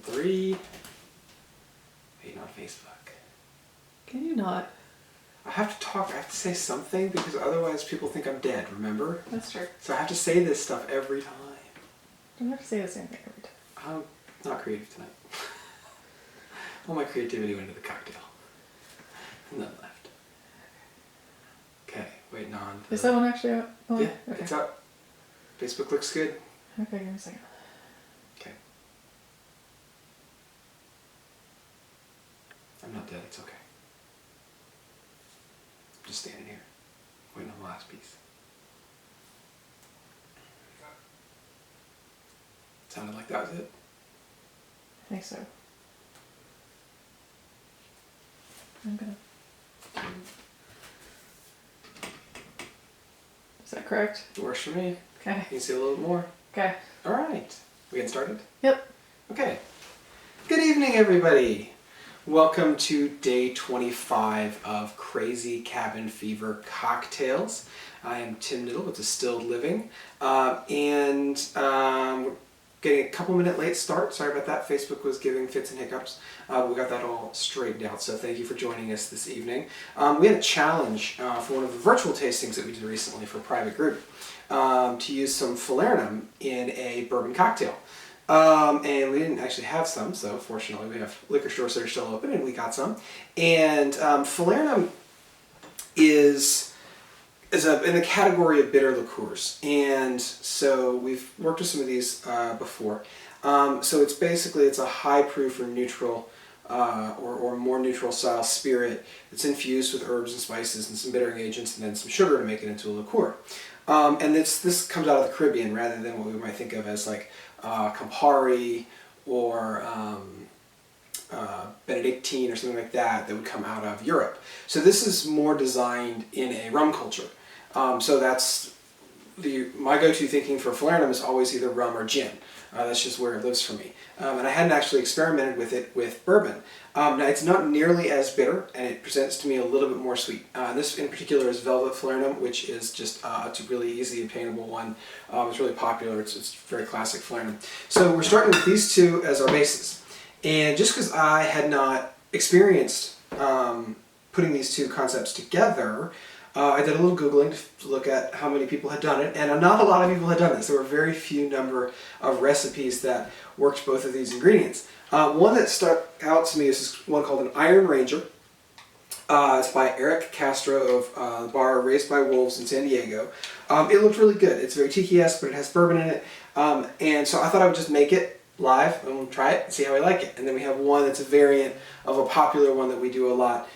3. Wait, not Facebook. Can you not? I have to talk, I have to say something because otherwise people think I'm dead, remember? That's true. So I have to say this stuff every time. You don't have to say the same thing every time. I'm not creative tonight. All my creativity went into the cocktail. None left. Okay, waiting on. Is that one actually out? Oh, Yeah, okay. it's up. Facebook looks good. Okay, give me a second. Okay. I'm not dead, it's okay. I'm just standing here, waiting on the last piece. Sounded like that was it. I think so. I'm gonna. Is that correct? It works for me. Okay. You can see a little bit more. Okay. All right. We getting started? Yep. Okay. Good evening, everybody. Welcome to day 25 of Crazy Cabin Fever Cocktails. I am Tim Niddle with Distilled Living, and we're getting a couple minute late start. Sorry about that. Facebook was giving fits and hiccups. We got that all straightened out, so thank you for joining us this evening. We had a challenge for one of the virtual tastings that we did recently for a private group to use some Falernum in a bourbon cocktail. And we didn't actually have some, so fortunately we have liquor stores that are still open and we got some. And Falernum is in the category of bitter liqueurs, and so we've worked with some of these before. So it's a high proof or neutral or more neutral style spirit that's infused with herbs and spices and some bittering agents and then some sugar to make it into a liqueur. And this comes out of the Caribbean rather than what we might think of as like Campari or Benedictine or something like that would come out of Europe. So this is more designed in a rum culture. So that's my go-to thinking for Falernum is always either rum or gin. That's just where it lives for me. And I hadn't actually experimented with it with bourbon. Now it's not nearly as bitter, and it presents to me a little bit more sweet. This in particular is Velvet Falernum, which is just it's a really easy obtainable one. It's really popular. It's very classic Falernum. So we're starting with these two as our bases. And just because I had not experienced putting these two concepts together, I did a little Googling to look at how many people had done it, and not a lot of people had done this. There were very few number of recipes that worked both of these ingredients. One that stuck out to me is this one called an Iron Ranger. It's by Eric Castro of the bar Raised by Wolves in San Diego. It looked really good. It's very tiki-esque, but it has bourbon in it. And so I thought I would just make it live and we'll try it and see how I like it. And then we have one that's a variant of a popular one that we do a lot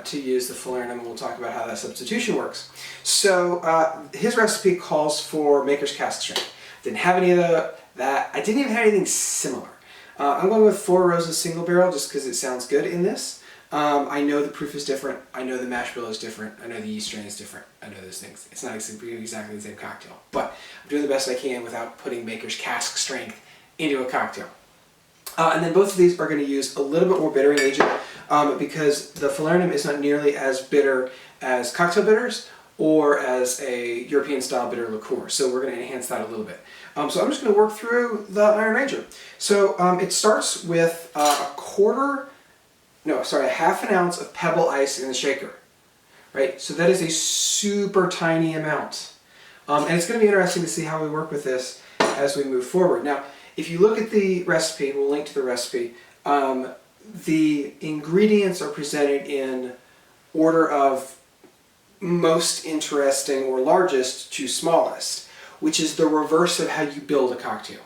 to use the Falernum, and we'll talk about how that substitution works. So his recipe calls for maker's cask strength. Didn't have any of that. I didn't even have anything similar. I'm going with 4 Roses single barrel just because it sounds good in this. I know the proof is different. I know the mash bill is different. I know the yeast strain is different. I know those things. It's not exactly the same cocktail, but I'm doing the best I can without putting maker's cask strength into a cocktail. And then both of these are going to use a little bit more bittering agent because the Falernum is not nearly as bitter as cocktail bitters or as a European style bitter liqueur. So we're going to enhance that a little bit. So I'm just going to work through the Iron Ranger. So it starts with a half an ounce of pebble ice in the shaker. Right? So that is a super tiny amount. And it's going to be interesting to see how we work with this as we move forward. Now, if you look at the recipe, we'll link to the recipe, the ingredients are presented in order of most interesting or largest to smallest, which is the reverse of how you build a cocktail.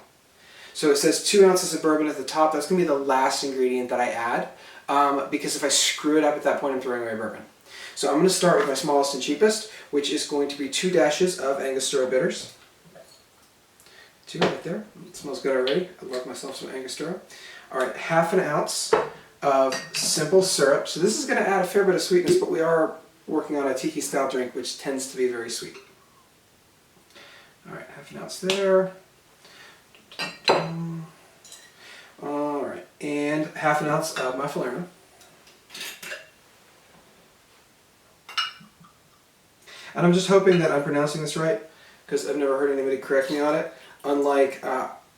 So it says 2 ounces of bourbon at the top. That's going to be the last ingredient that I add, because if I screw it up at that point, I'm throwing away bourbon. So I'm going to start with my smallest and cheapest, which is going to be 2 dashes of Angostura bitters. 2 right there. It smells good already. I love myself some Angostura. All right, half an ounce of simple syrup. So this is going to add a fair bit of sweetness, but we are working on a tiki style drink, which tends to be very sweet. All right, half an ounce there. All right, and half an ounce of my Falernum. And I'm just hoping that I'm pronouncing this right, because I've never heard anybody correct me on it. Unlike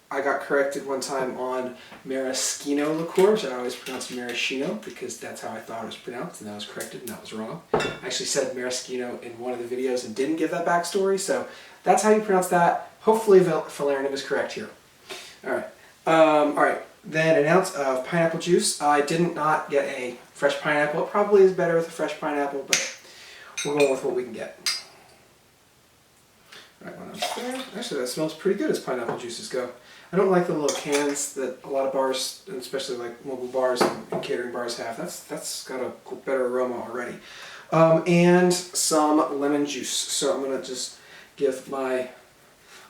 I got corrected one time on maraschino liqueur, which I always pronounced maraschino because that's how I thought it was pronounced, and that was corrected, and that was wrong. I actually said maraschino in one of the videos and didn't give that backstory, so that's how you pronounce that. Hopefully Falernum is correct here. Alright, alright, then an ounce of pineapple juice. I did not get a fresh pineapple. It probably is better with a fresh pineapple, but we're going with what we can get. Alright, 1 ounce there. Actually, that smells pretty good as pineapple juices go. I don't like the little cans that a lot of bars, and especially like mobile bars and catering bars have. That's got a better aroma already. And some lemon juice. So I'm going to just give my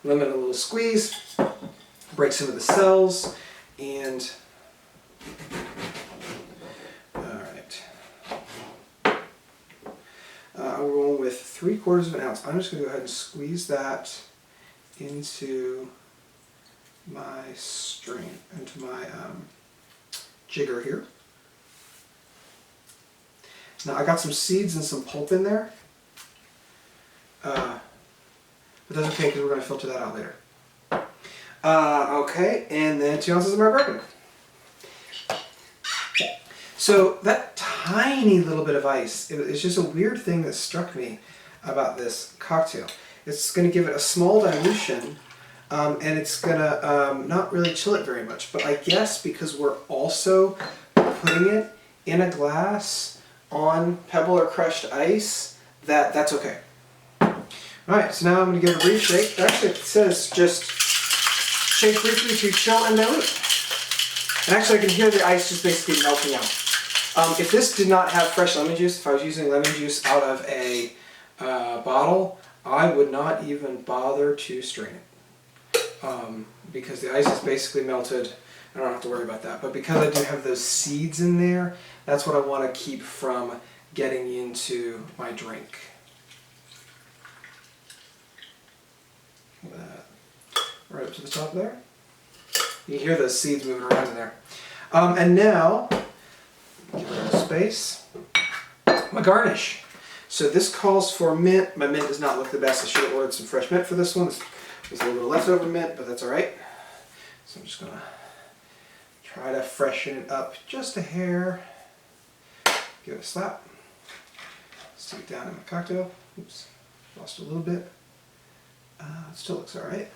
lemon a little squeeze, break some of the cells, and alright. We're going with 3/4 of an ounce. I'm just going to go ahead and squeeze that into my strain, into my jigger here. Now I got some seeds and some pulp in there, but that's okay because we're going to filter that out later. Okay, and then 2 ounces of our bourbon. So that tiny little bit of ice, it's just a weird thing that struck me about this cocktail. It's going to give it a small dilution, and it's going to not really chill it very much. But I guess because we're also putting it in a glass on pebble or crushed ice, that's okay. Alright, so now I'm going to give it a brief shake. Actually, it says just shake briefly to chill and dilute. And actually I can hear the ice just basically melting out. If this did not have fresh lemon juice, if I was using lemon juice out of a bottle, I would not even bother to strain it. Because the ice is basically melted. I don't have to worry about that. But because I do have those seeds in there, that's what I want to keep from getting into my drink. Right up to the top there. You can hear those seeds moving around in there. And now, give it a space. My garnish. So this calls for mint. My mint does not look the best. I should have ordered some fresh mint for this one. There's a little bit of leftover mint, but that's alright. So I'm just going to try to freshen it up just a hair. Give it a slap. Stick it down in my cocktail. Oops, lost a little bit. It still looks alright.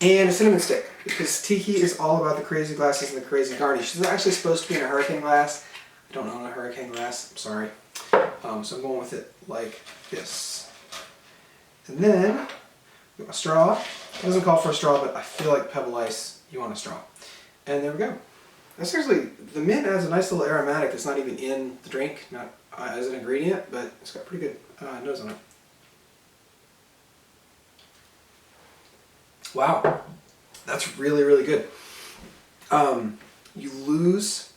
And a cinnamon stick, because tiki is all about the crazy glasses and the crazy garnish. This is actually supposed to be in a hurricane glass. I don't own a hurricane glass, I'm sorry. So I'm going with it like this. And then, get my straw. It doesn't call for a straw, but I feel like pebble ice, you want a straw. And there we go. That's actually, the mint adds a nice little aromatic that's not even in the drink, not as an ingredient, but it's got pretty good nose on it. Wow, that's really, really good. You lose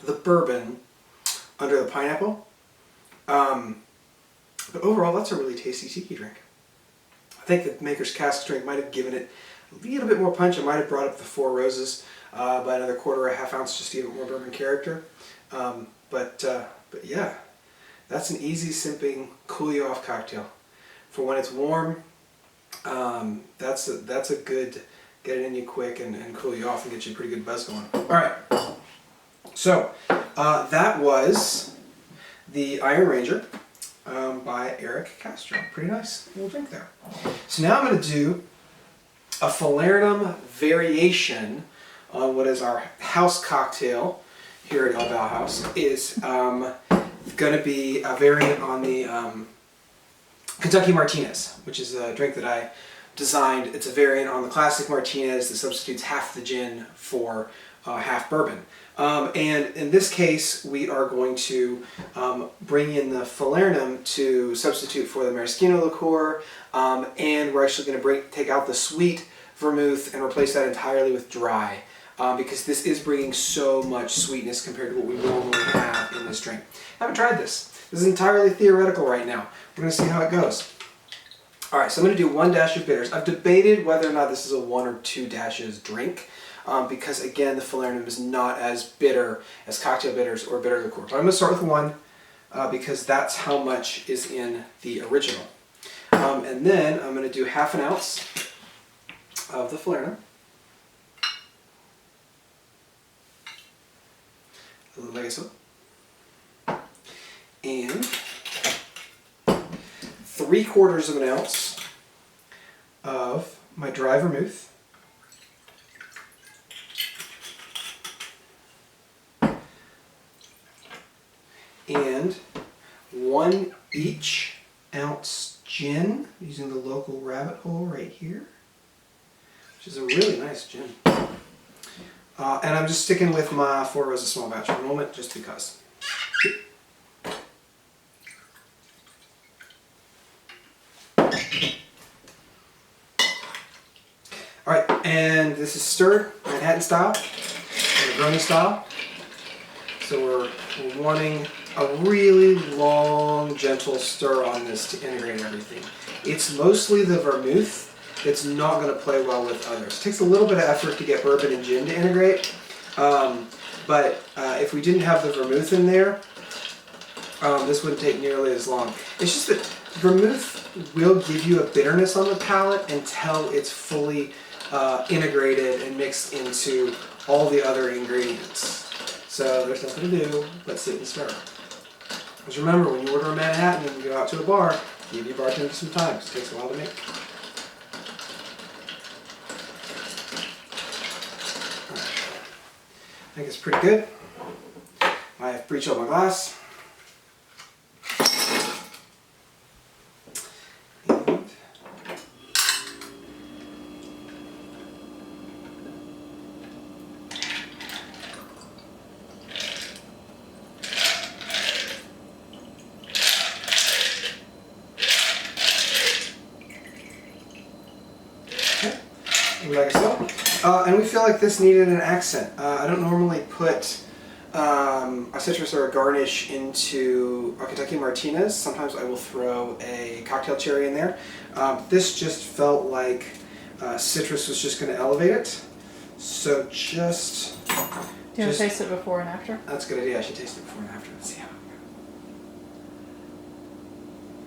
the bourbon under the pineapple, but overall that's a really tasty tiki drink. I think the Maker's Cask drink might have given it a little bit more punch. It might have brought up the Four Roses by another 1/4 or 1/2 ounce just to give it more bourbon character. But yeah, that's an easy sipping, cool you off cocktail. For when it's warm, that's a good get it in you quick and cool you off and get you a pretty good buzz going. Alright, so that was the Iron Ranger by Eric Castro. Pretty nice little drink there. So now I'm going to do a Falernum variation on what is our house cocktail here at El Bauhaus. Is going to be a variant on the Kentucky Martinez, which is a drink that I designed. It's a variant on the classic Martinez that substitutes half the gin for half bourbon. And in this case, we are going to bring in the Falernum to substitute for the maraschino liqueur, and we're actually going to take out the sweet vermouth and replace that entirely with dry, because this is bringing so much sweetness compared to what we normally have in this drink. I haven't tried this. This is entirely theoretical right now. We're going to see how it goes. Alright, so I'm going to do 1 dash of bitters. I've debated whether or not this is a 1 or 2 dashes drink, because again, the Falernum is not as bitter as cocktail bitters or bitter liqueur. But I'm going to start with 1, because that's how much is in the original. And then I'm going to do 1/2 ounce of the Falernum. like so. And 3/4 of an ounce of my dry vermouth. And 1 each ounce gin, using the local rabbit hole right here, which is a really nice gin. And I'm just sticking with my 4 Roses small batch for the moment, just because. Alright, and this is stirred Manhattan style, or Negroni style. So we're wanting a really long, gentle stir on this to integrate everything. It's mostly the vermouth that's not going to play well with others. It takes a little bit of effort to get bourbon and gin to integrate, but if we didn't have the vermouth in there, this wouldn't take nearly as long. It's just that vermouth will give you a bitterness on the palate until it's fully integrated and mixed into all the other ingredients. So there's nothing to do but sit and stir. Because remember, when you order a Manhattan and you go out to a bar, give your bartender some time, because it takes a while to make. I think it's pretty good. I've pre-chilled my glass. And like so. And we feel like this needed an accent. I don't normally put a citrus or a garnish into a Kentucky Martinez. Sometimes I will throw a cocktail cherry in there. This just felt like citrus was just going to elevate it. So just... Do you want to taste it before and after? That's a good idea. I should taste it before and after. Let's see how it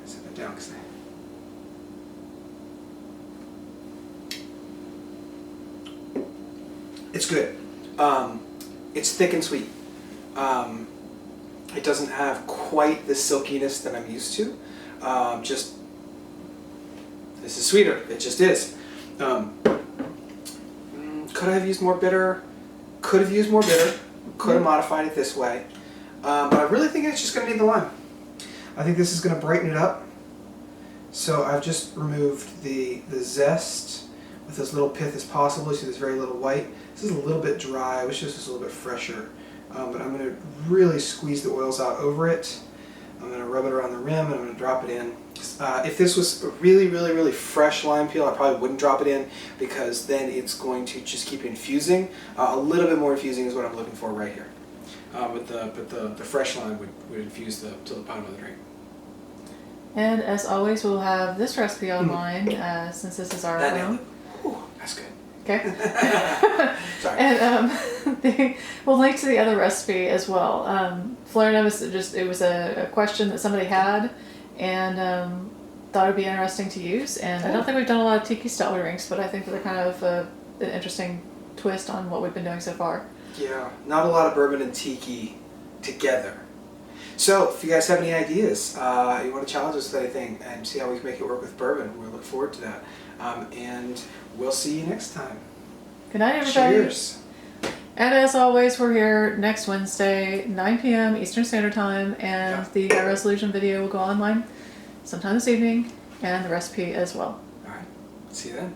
goes. Set that down because it's good. It's thick and sweet. It doesn't have quite the silkiness that I'm used to. This is sweeter. It just is. Could I have used more bitter? Could have used more bitter. Could have modified it this way. But I really think it's just going to need the lime. I think this is going to brighten it up. So I've just removed the zest with as little pith as possible. You see there's very little white. This is a little bit dry. I wish this was a little bit fresher. But I'm going to really squeeze the oils out over it. I'm going to rub it around the rim and I'm going to drop it in. If this was a really, really, really fresh lime peel, I probably wouldn't drop it in because then it's going to just keep infusing. A little bit more infusing is what I'm looking for right here. But the fresh lime would infuse to the bottom of the drink. And as always, we'll have this recipe online since this is our own. Ooh, that's good. Okay. Sorry. And we'll link to the other recipe as well. Falernum is it was a question that somebody had and thought it would be interesting to use. And I don't think we've done a lot of tiki style drinks, but I think they're kind of an interesting twist on what we've been doing so far. Yeah, not a lot of bourbon and tiki together. So if you guys have any ideas, you want to challenge us with anything and see how we can make it work with bourbon, we look forward to that. And we'll see you next time. Good night, everybody. Cheers. And as always, we're here next Wednesday, 9 p.m. Eastern Standard Time, and the High Resolution video will go online sometime this evening, and the recipe as well. All right. See you then.